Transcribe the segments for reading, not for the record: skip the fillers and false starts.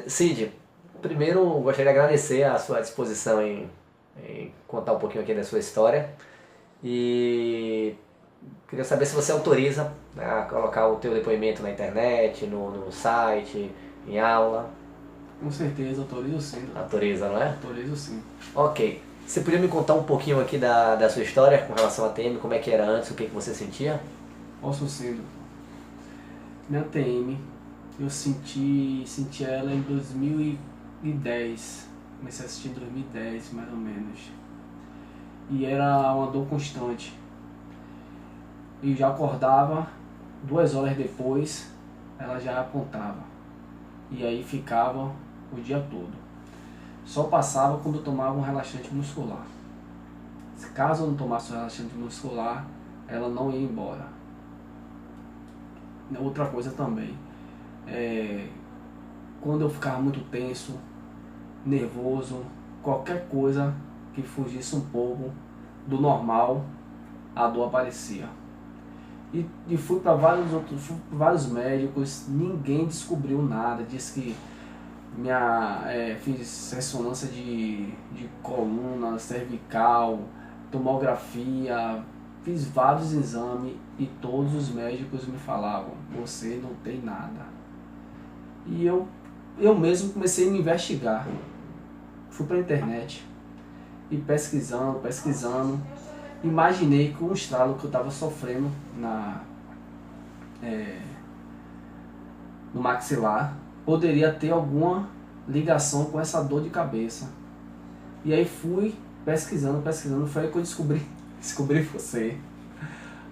Cid, primeiro gostaria de agradecer a sua disposição em contar um pouquinho aqui da sua história e queria saber se você autoriza, né, a colocar o teu depoimento na internet, no site, em aula. Com certeza, autorizo sim. Autoriza, não é? Autorizo sim. Ok. Você podia me contar um pouquinho aqui da sua história com relação à TM, como é que era antes, o que você sentia? Posso sim, doutor. Minha TM, eu senti ela em 2010. Comecei a assistir em 2010, mais ou menos. E era uma dor constante. E já acordava, 2 horas depois, ela já apontava. E aí ficava o dia todo. Só passava quando eu tomava um relaxante muscular. Caso eu não tomasse um relaxante muscular, ela não ia embora. Outra coisa também, quando eu ficava muito tenso, nervoso, qualquer coisa que fugisse um pouco do normal, a dor aparecia. E fui para vários médicos, ninguém descobriu nada, disse que fiz ressonância de coluna, cervical, tomografia, fiz vários exames e todos os médicos me falavam, você não tem nada. E eu mesmo comecei a me investigar. Fui para a internet e pesquisando, imaginei que o estralo que eu estava sofrendo no maxilar poderia ter alguma ligação com essa dor de cabeça. E aí fui pesquisando, foi aí que eu descobri você.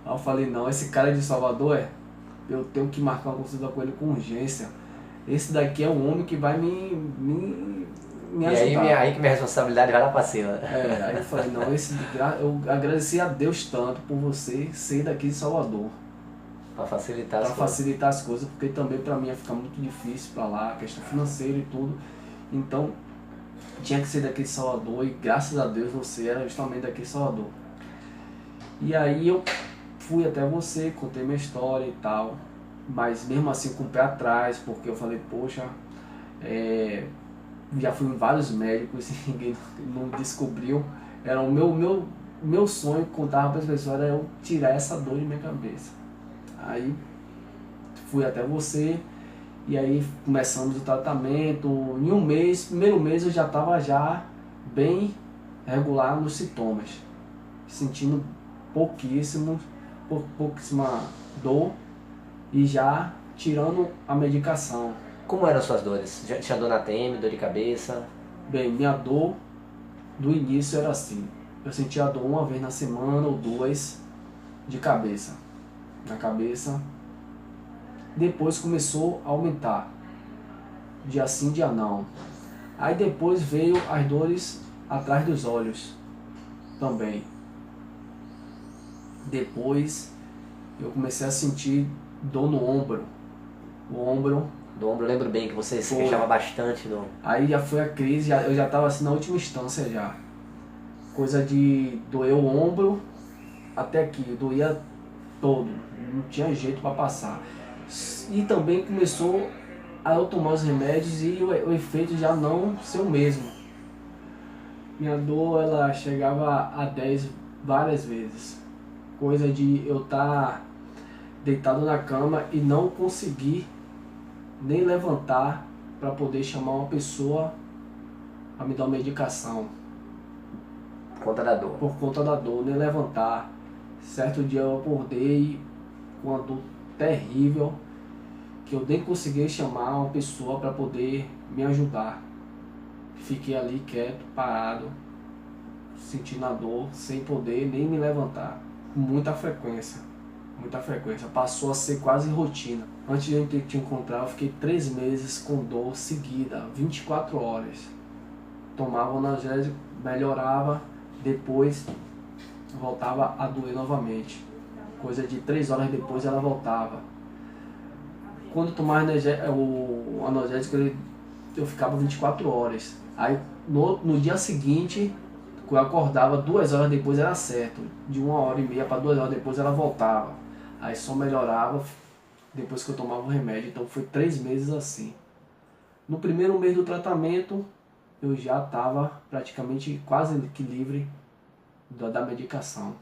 Aí eu falei, não, esse cara é de Salvador, eu tenho que marcar uma consulta com ele com urgência. Esse daqui é o homem que vai me E ajudar. aí que minha responsabilidade vai lá pra cima. Aí eu falei, não, eu agradeci a Deus tanto por você ser daqui de Salvador. Pra facilitar as Para coisas. facilitar as coisas, porque também para mim ia ficar muito difícil para lá, questão financeira e tudo. Então, tinha que ser daqui de Salvador e graças a Deus você era justamente daqui de Salvador. E aí eu fui até você, contei minha história e tal, mas mesmo assim com o pé atrás, porque eu falei, poxa, já fui em vários médicos e ninguém não descobriu. Era o meu sonho, contava para as pessoas, era eu tirar essa dor de minha cabeça. Aí fui até você e aí começamos o tratamento. Em um mês, primeiro mês eu já estava já bem regular nos sintomas, sentindo pouquíssima dor e já tirando a medicação. Como eram suas dores? Já tinha dor na TM, dor de cabeça? Bem, minha dor do início era assim, eu sentia dor uma vez na semana ou duas de cabeça, na cabeça. Depois começou a aumentar, dia sim, dia não. Aí depois veio as dores atrás dos olhos também. Depois eu comecei a sentir dor no ombro. O ombro Do ombro eu lembro bem que você se foi. queixava bastante do... Aí já foi a crise, eu já estava assim na última instância já. Coisa de doer o ombro até aqui, doía todo, não tinha jeito para passar. E também começou a eu tomar os remédios e o efeito já não ser o mesmo. Minha dor ela chegava a 10 várias vezes. Coisa de eu estar deitado na cama e não conseguir nem levantar para poder chamar uma pessoa para me dar uma medicação. Por conta da dor. Por conta da dor, nem levantar. Certo dia eu acordei com uma dor terrível que eu nem consegui chamar uma pessoa para poder me ajudar. Fiquei ali quieto, parado, sentindo a dor, sem poder nem me levantar. Com muita frequência, muita frequência. Passou a ser quase rotina. Antes de eu te encontrar, eu fiquei 3 meses com dor seguida, 24 horas. Tomava analgésico, melhorava, depois voltava a doer novamente. Coisa de 3 horas depois ela voltava. Quando eu tomava o analgésico, eu ficava 24 horas. Aí no dia seguinte, quando eu acordava 2 horas depois era certo. De 1h30 para 2 horas depois ela voltava. Aí só melhorava depois que eu tomava o remédio. Então foi 3 meses assim. No primeiro mês do tratamento, eu já estava praticamente quase que livre da medicação.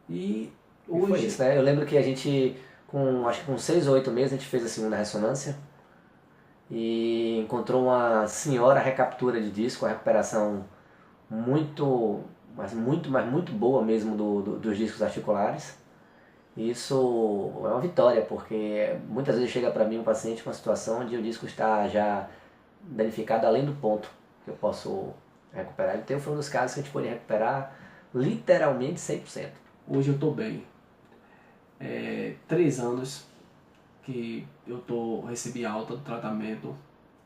E E foi hoje, isso, né? Eu lembro que a gente, acho que com 6 ou 8 meses, a gente fez a segunda ressonância e encontrou uma senhora recaptura de disco, a recuperação muito, mas muito boa mesmo dos discos articulares. E isso é uma vitória, porque muitas vezes chega para mim um paciente com uma situação onde o disco está já danificado além do ponto que eu posso recuperar. Então foi um dos casos que a gente pôde recuperar literalmente 100%. hoje eu estou bem. 3 anos que recebi alta do tratamento,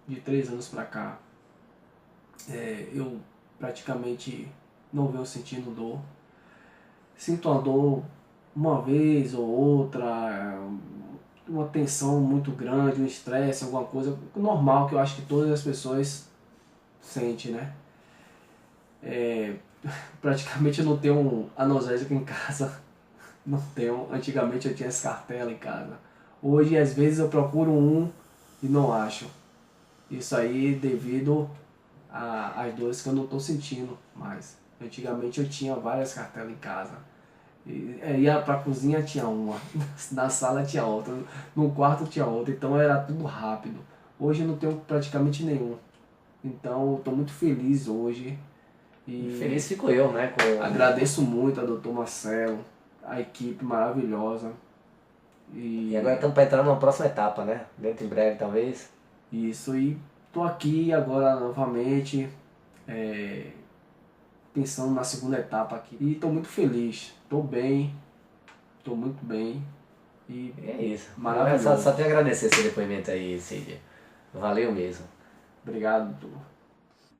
de 3 anos para cá. Eu praticamente não venho sentindo dor. Sinto a dor uma vez ou outra, uma tensão muito grande, um estresse, alguma coisa normal que eu acho que todas as pessoas sentem, né? Praticamente eu não tenho um analgésico em casa, não tenho. Antigamente eu tinha esse cartela em casa. Hoje às vezes eu procuro um e não acho. Isso aí devido às dores que eu não estou sentindo mais. Antigamente eu tinha várias cartelas em casa. Ia pra cozinha, tinha uma, na sala tinha outra, no quarto tinha outra, então era tudo rápido. Hoje eu não tenho praticamente nenhum. Então eu tô muito feliz hoje E e feliz fico eu, né? agradeço muito ao Dr. Marcelo, a equipe maravilhosa. E agora estamos para entrar numa próxima etapa, né? Dentro em breve, talvez. Isso, e tô aqui agora novamente, pensando na segunda etapa aqui. E tô muito feliz, tô bem, tô muito bem. E E é isso. maravilhoso. Só tenho a agradecer esse depoimento aí, Cid. Valeu mesmo. Obrigado, doutor.